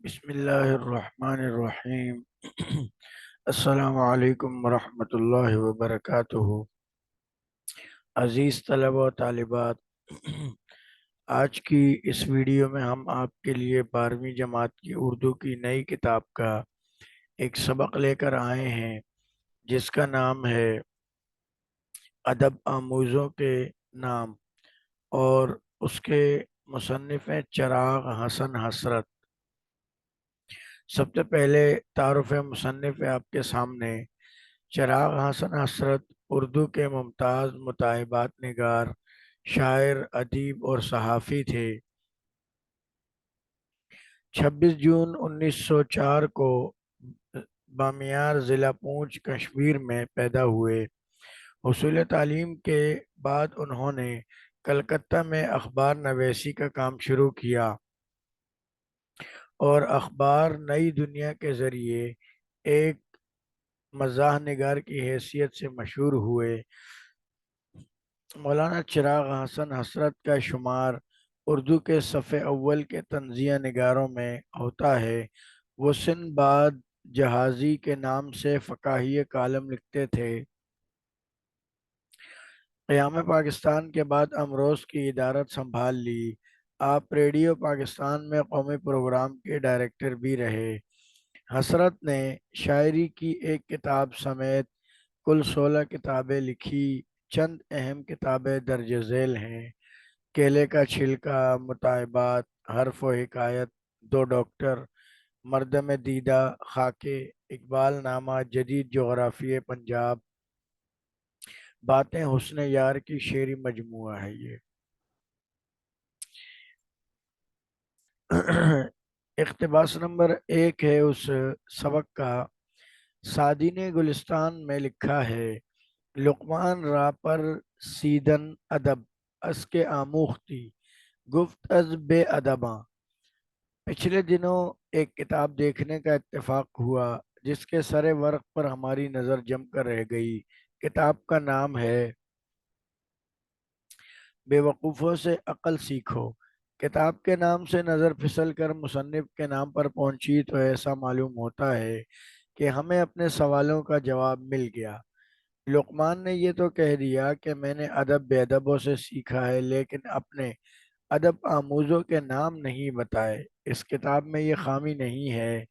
بسم اللہ الرحمن الرحیم السلام علیکم ورحمۃ اللہ وبرکاتہ۔ عزیز طلبہ و طالبات، آج کی اس ویڈیو میں ہم آپ کے لیے 12ویں جماعت کی اردو کی نئی کتاب کا ایک سبق لے کر آئے ہیں، جس کا نام ہے ادب آموزوں کے نام، اور اس کے مصنف ہیں چراغ حسن حسرت۔ سب سے پہلے تعارف مصنف ہے آپ کے سامنے۔ چراغ حسن حسرت اردو کے ممتاز مطالبات نگار، شاعر، ادیب اور صحافی تھے۔ 26 جون 1904 کو بامیار ضلع پونچھ کشمیر میں پیدا ہوئے۔ حصول تعلیم کے بعد انہوں نے کلکتہ میں اخبار نویسی کا کام شروع کیا اور اخبار نئی دنیا کے ذریعے ایک مزاح نگار کی حیثیت سے مشہور ہوئے۔ مولانا چراغ حسن حسرت کا شمار اردو کے صف اول کے طنزیہ نگاروں میں ہوتا ہے۔ وہ سنباد جہازی کے نام سے فکاہی کالم لکھتے تھے۔ قیام پاکستان کے بعد امروز کی ادارت سنبھال لی۔ آپ ریڈیو پاکستان میں قومی پروگرام کے ڈائریکٹر بھی رہے۔ حسرت نے شاعری کی ایک کتاب سمیت کل 16 کتابیں لکھی۔ چند اہم کتابیں درج ذیل ہیں: کیلے کا چھلکا، مطالبات، حرف و حکایت، دو ڈاکٹر، مردم دیدہ، خاکے، اقبال نامہ، جدید جغرافیہ پنجاب، باتیں حسن یار کی شعری مجموعہ ہے یہ۔ اقتباس نمبر 1 ہے اس سبق کا۔ سعدی نے گلستان میں لکھا ہے: لقمان را پر سیدن ادب اس کے آموختی گفت از بے ادباں۔ پچھلے دنوں ایک کتاب دیکھنے کا اتفاق ہوا جس کے سر ورق پر ہماری نظر جم کر رہ گئی۔ کتاب کا نام ہے بے وقوفوں سے عقل سیکھو۔ کتاب کے نام سے نظر پھسل کر مصنف کے نام پر پہنچی تو ایسا معلوم ہوتا ہے کہ ہمیں اپنے سوالوں کا جواب مل گیا۔ لقمان نے یہ تو کہہ دیا کہ میں نے ادب بے ادبوں سے سیکھا ہے، لیکن اپنے ادب آموزوں کے نام نہیں بتائے۔ اس کتاب میں یہ خامی نہیں ہے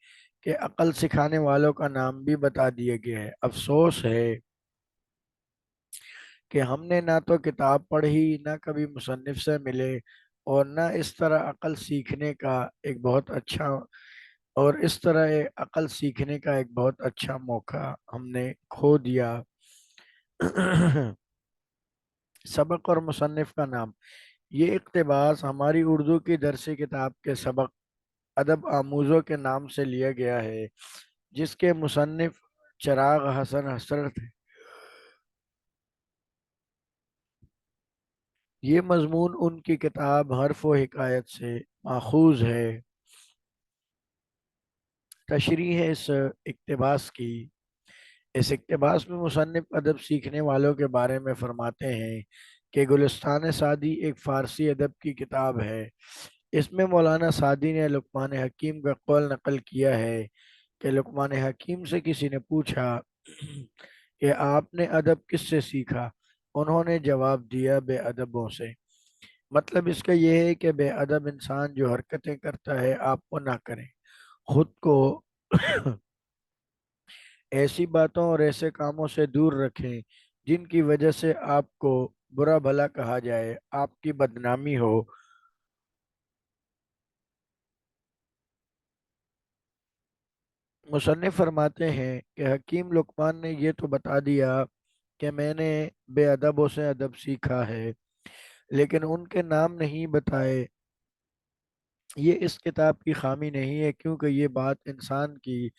کہ عقل سکھانے والوں کا نام بھی بتا دیا گیا ہے۔ افسوس ہے کہ ہم نے نہ تو کتاب پڑھی، نہ کبھی مصنف سے ملے، اور نہ اس طرح عقل سیکھنے کا ایک بہت اچھا موقع ہم نے کھو دیا۔ سبق اور مصنف کا نام: یہ اقتباس ہماری اردو کی درسی کتاب کے سبق ادب آموزوں کے نام سے لیا گیا ہے، جس کے مصنف چراغ حسن حسرت ہیں۔ یہ مضمون ان کی کتاب حرف و حکایت سے ماخوذ ہے۔ تشریح ہے اس اقتباس کی۔ اس اقتباس میں مصنف ادب سیکھنے والوں کے بارے میں فرماتے ہیں کہ گلستان سعدی ایک فارسی ادب کی کتاب ہے۔ اس میں مولانا سعدی نے لقمان حکیم کا قول نقل کیا ہے کہ لقمان حکیم سے کسی نے پوچھا کہ آپ نے ادب کس سے سیکھا؟ انہوں نے جواب دیا، بے ادبوں سے۔ مطلب اس کا یہ ہے کہ بے ادب انسان جو حرکتیں کرتا ہے آپ وہ نہ کریں، خود کو ایسی باتوں اور ایسے کاموں سے دور رکھیں جن کی وجہ سے آپ کو برا بھلا کہا جائے، آپ کی بدنامی ہو۔ مصنف فرماتے ہیں کہ حکیم لقمان نے یہ تو بتا دیا کہ میں نے بے ادبوں سے ادب سیکھا ہے، لیکن ان کے نام نہیں بتائے۔ یہ اس کتاب کی خامی نہیں ہے، کیونکہ یہ بات انسان کی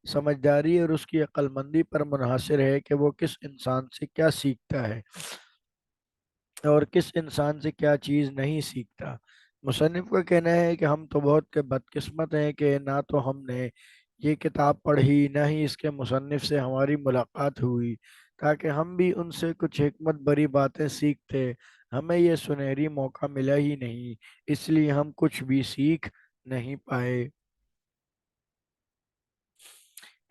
سمجھداری اور اس کی عقل مندی پر منحصر ہے کہ وہ کس انسان سے کیا سیکھتا ہے اور کس انسان سے کیا چیز نہیں سیکھتا۔ مصنف کا کہنا ہے کہ ہم تو بہت بدقسمت ہیں کہ نہ تو ہم نے یہ کتاب پڑھی، نہ ہی اس کے مصنف سے ہماری ملاقات ہوئی تاکہ ہم بھی ان سے کچھ حکمت بری باتیں سیکھتے۔ ہمیں یہ سنہری موقع ملا ہی نہیں، اس لیے ہم کچھ بھی سیکھ نہیں پائے۔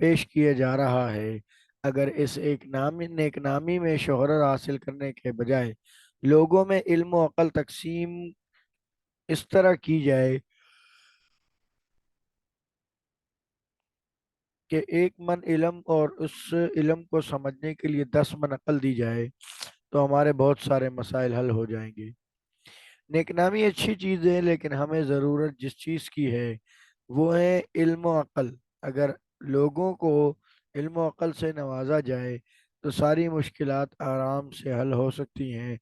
پیش کیا جا رہا ہے۔ اگر اس ایک نامی نیک نامی میں شہرت حاصل کرنے کے بجائے لوگوں میں علم و عقل تقسیم اس طرح کی جائے کہ 1 من علم اور اس علم کو سمجھنے کے لیے 10 من عقل دی جائے تو ہمارے بہت سارے مسائل حل ہو جائیں گے۔ نیک نامی اچھی چیز ہے، لیکن ہمیں ضرورت جس چیز کی ہے وہ ہے علم و عقل۔ اگر لوگوں کو علم و عقل سے نوازا جائے تو ساری مشکلات آرام سے حل ہو سکتی ہیں۔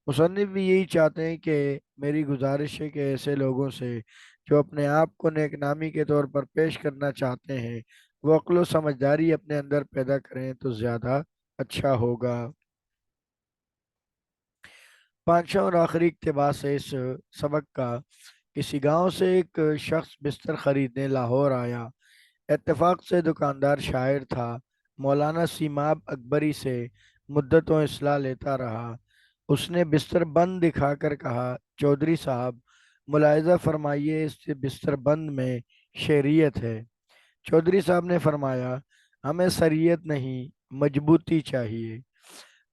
مصنف بھی یہی چاہتے ہیں کہ میری گزارش ہے کہ ایسے لوگوں سے جو اپنے آپ کو نیک نامی کے طور پر پیش کرنا چاہتے ہیں وہ عقل و سمجھداری اپنے اندر پیدا کریں تو زیادہ اچھا ہوگا۔ پانچواں اور آخری اقتباس ہے اس سبق کا۔ کسی گاؤں سے ایک شخص بستر خریدنے لاہور آیا۔ اتفاق سے دکاندار شاعر تھا۔ مولانا سیماب اکبری سے مدتوں اصلاح لیتا رہا۔ اس نے بستر بند دکھا کر کہا، چودھری صاحب ملاحظہ فرمائیے، اس بستر بند میں شعریت ہے۔ چودھری صاحب نے فرمایا، ہمیں سریت نہیں مضبوطی چاہیے۔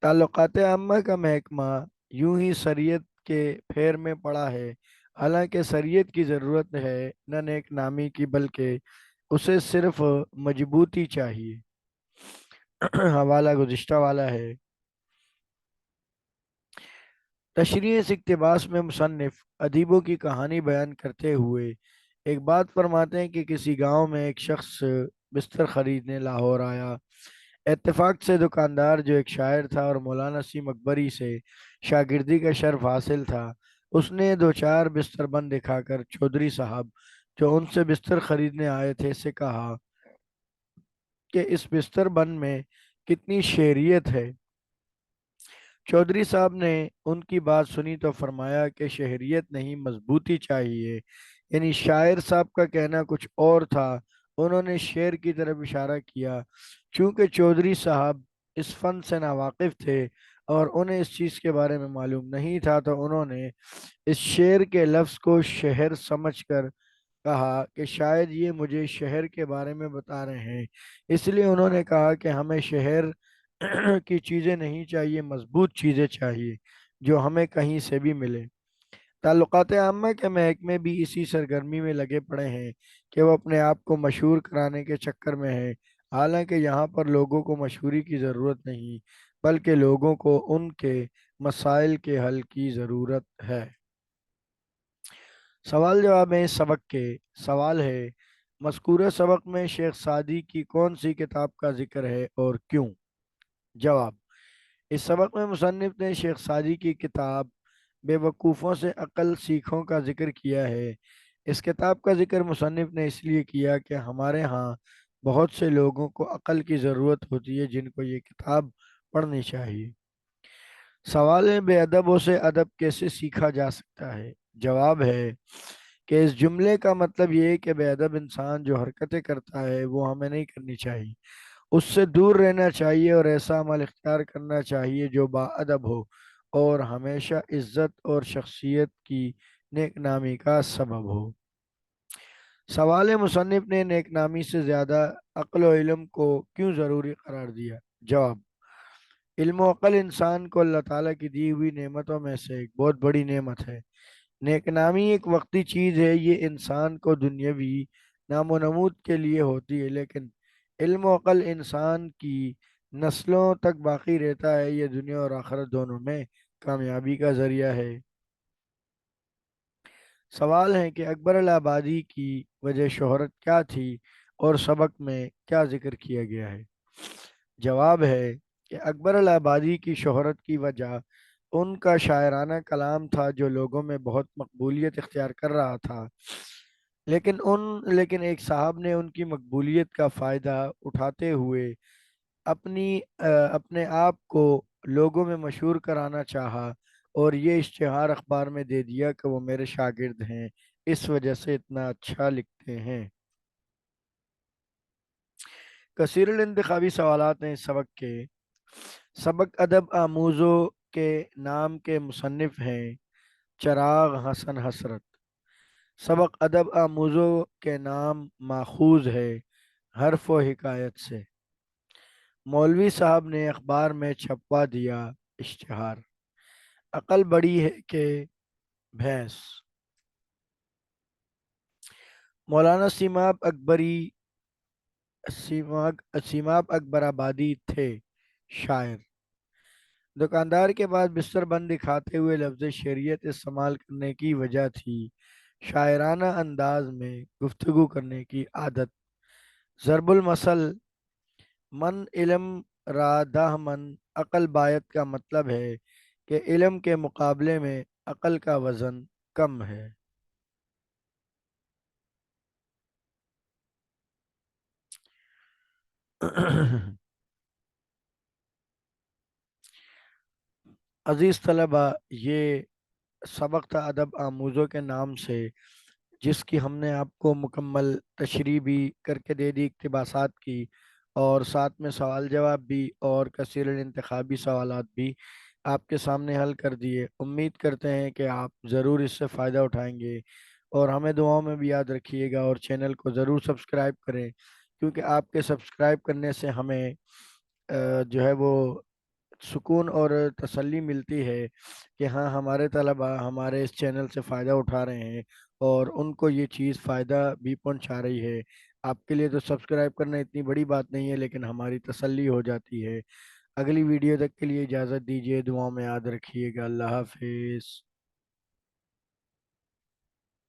تعلقات عامہ کا محکمہ یوں ہی شریعت کے پھیر میں پڑا ہے، حالانکہ شریعت کی ضرورت ہے نہ نیک نامی کی بلکہ اسے صرف مضبوطی چاہیے۔ حوالہ گزشتہ والا ہے۔ تشریح اس اقتباس میں مصنف ادیبوں کی کہانی بیان کرتے ہوئے ایک بات فرماتے ہیں کہ کسی گاؤں میں ایک شخص بستر خریدنے لاہور آیا۔ اتفاق سے دکاندار جو ایک شاعر تھا اور مولانا سیم اکبری سے شاگردی کا شرف حاصل تھا، اس نے دو چار بستر بند دکھا کر چودھری صاحب جو ان سے بستر خریدنے آئے تھے سے کہا کہ اس بستر بند میں کتنی شعریت ہے۔ چودھری صاحب نے ان کی بات سنی تو فرمایا کہ شہریت نہیں مضبوطی چاہیے، یعنی شاعر صاحب کا کہنا کچھ اور تھا، انہوں نے شعر کی طرف اشارہ کیا۔ چونکہ چودھری صاحب اس فن سے ناواقف تھے اور انہیں اس چیز کے بارے میں معلوم نہیں تھا تو انہوں نے اس شعر کے لفظ کو شہر سمجھ کر کہا کہ شاید یہ مجھے شہر کے بارے میں بتا رہے ہیں، اس لیے انہوں نے کہا کہ ہمیں شہر کی چیزیں نہیں چاہیے، مضبوط چیزیں چاہیے جو ہمیں کہیں سے بھی ملے۔ تعلقات عامہ کے محکمے بھی اسی سرگرمی میں لگے پڑے ہیں کہ وہ اپنے آپ کو مشہور کرانے کے چکر میں ہیں، حالانکہ یہاں پر لوگوں کو مشہوری کی ضرورت نہیں بلکہ لوگوں کو ان کے مسائل کے حل کی ضرورت ہے۔ سوال جواب میں اس سبق کے سوال ہے، مذکورہ سبق میں شیخ سعدی کی کون سی کتاب کا ذکر ہے اور کیوں؟ جواب، اس سبق میں مصنف نے شیخ سعدی کی کتاب بے وقوفوں سے عقل سیکھوں کا ذکر کیا ہے۔ اس کتاب کا ذکر مصنف نے اس لیے کیا کہ ہمارے ہاں بہت سے لوگوں کو عقل کی ضرورت ہوتی ہے جن کو یہ کتاب پڑھنی چاہیے۔ سوال ہے، بے ادبوں سے ادب کیسے سیکھا جا سکتا ہے؟ جواب ہے کہ اس جملے کا مطلب یہ ہے کہ بے ادب انسان جو حرکتیں کرتا ہے وہ ہمیں نہیں کرنی چاہیے، اس سے دور رہنا چاہیے اور ایسا عمل اختیار کرنا چاہیے جو با ادب ہو اور ہمیشہ عزت اور شخصیت کی نیک نامی کا سبب ہو۔ سوال ہے، مصنف نے نیک نامی سے زیادہ عقل و علم کو کیوں ضروری قرار دیا؟ جواب، علم و عقل انسان کو اللہ تعالیٰ کی دی ہوئی نعمتوں میں سے ایک بہت بڑی نعمت ہے۔ نیک نامی ایک وقتی چیز ہے، یہ انسان کو دنیاوی نام و نمود کے لیے ہوتی ہے، لیکن علم و عقل انسان کی نسلوں تک باقی رہتا ہے، یہ دنیا اور آخرت دونوں میں کامیابی کا ذریعہ ہے۔ سوال ہے کہ اکبر الآبادی کی وجہ شہرت کیا تھی اور سبق میں کیا ذکر کیا گیا ہے؟ جواب ہے کہ اکبر الآبادی کی شہرت کی وجہ ان کا شاعرانہ کلام تھا جو لوگوں میں بہت مقبولیت اختیار کر رہا تھا، لیکن ایک صاحب نے ان کی مقبولیت کا فائدہ اٹھاتے ہوئے اپنے آپ کو لوگوں میں مشہور کرانا چاہا اور یہ اشتہار اخبار میں دے دیا کہ وہ میرے شاگرد ہیں، اس وجہ سے اتنا اچھا لکھتے ہیں۔ کثیر الانتخابی سوالات ہیں اس سبق کے۔ سبق ادب آموزوں کے نام کے مصنف ہیں چراغ حسن حسرت۔ سبق ادب آموزوں کے نام ماخوذ ہے حرف و حکایت سے۔ مولوی صاحب نے اخبار میں چھپوا دیا اشتہار، عقل بڑی ہے کہ بھینس۔ مولانا سیماب اکبر آبادی تھے شاعر۔ دکاندار کے پاس بستر بند دکھاتے ہوئے لفظ شعریت استعمال کرنے کی وجہ تھی شاعرانہ انداز میں گفتگو کرنے کی عادت۔ ضرب المثل من علم را دہ من عقل بایت کا مطلب ہے کہ علم کے مقابلے میں عقل کا وزن کم ہے۔ عزیز طلبہ، یہ سبق تھا ادب آموزوں کے نام سے، جس کی ہم نے آپ کو مکمل تشریح بھی کر کے دے دی، اقتباسات کی، اور ساتھ میں سوال جواب بھی اور کثیر الانتخابی سوالات بھی آپ کے سامنے حل کر دیے۔ امید کرتے ہیں کہ آپ ضرور اس سے فائدہ اٹھائیں گے، اور ہمیں دعاؤں میں بھی یاد رکھیے گا، اور چینل کو ضرور سبسکرائب کریں، کیونکہ آپ کے سبسکرائب کرنے سے ہمیں جو ہے وہ سکون اور تسلی ملتی ہے کہ ہاں، ہمارے طلبہ ہمارے اس چینل سے فائدہ اٹھا رہے ہیں، اور ان کو یہ چیز فائدہ بھی پہنچا رہی ہے۔ آپ کے لیے تو سبسکرائب کرنا اتنی بڑی بات نہیں ہے، لیکن ہماری تسلی ہو جاتی ہے۔ اگلی ویڈیو تک کے لیے اجازت دیجیے، دعاؤں میں یاد رکھیے گا۔ اللہ حافظ۔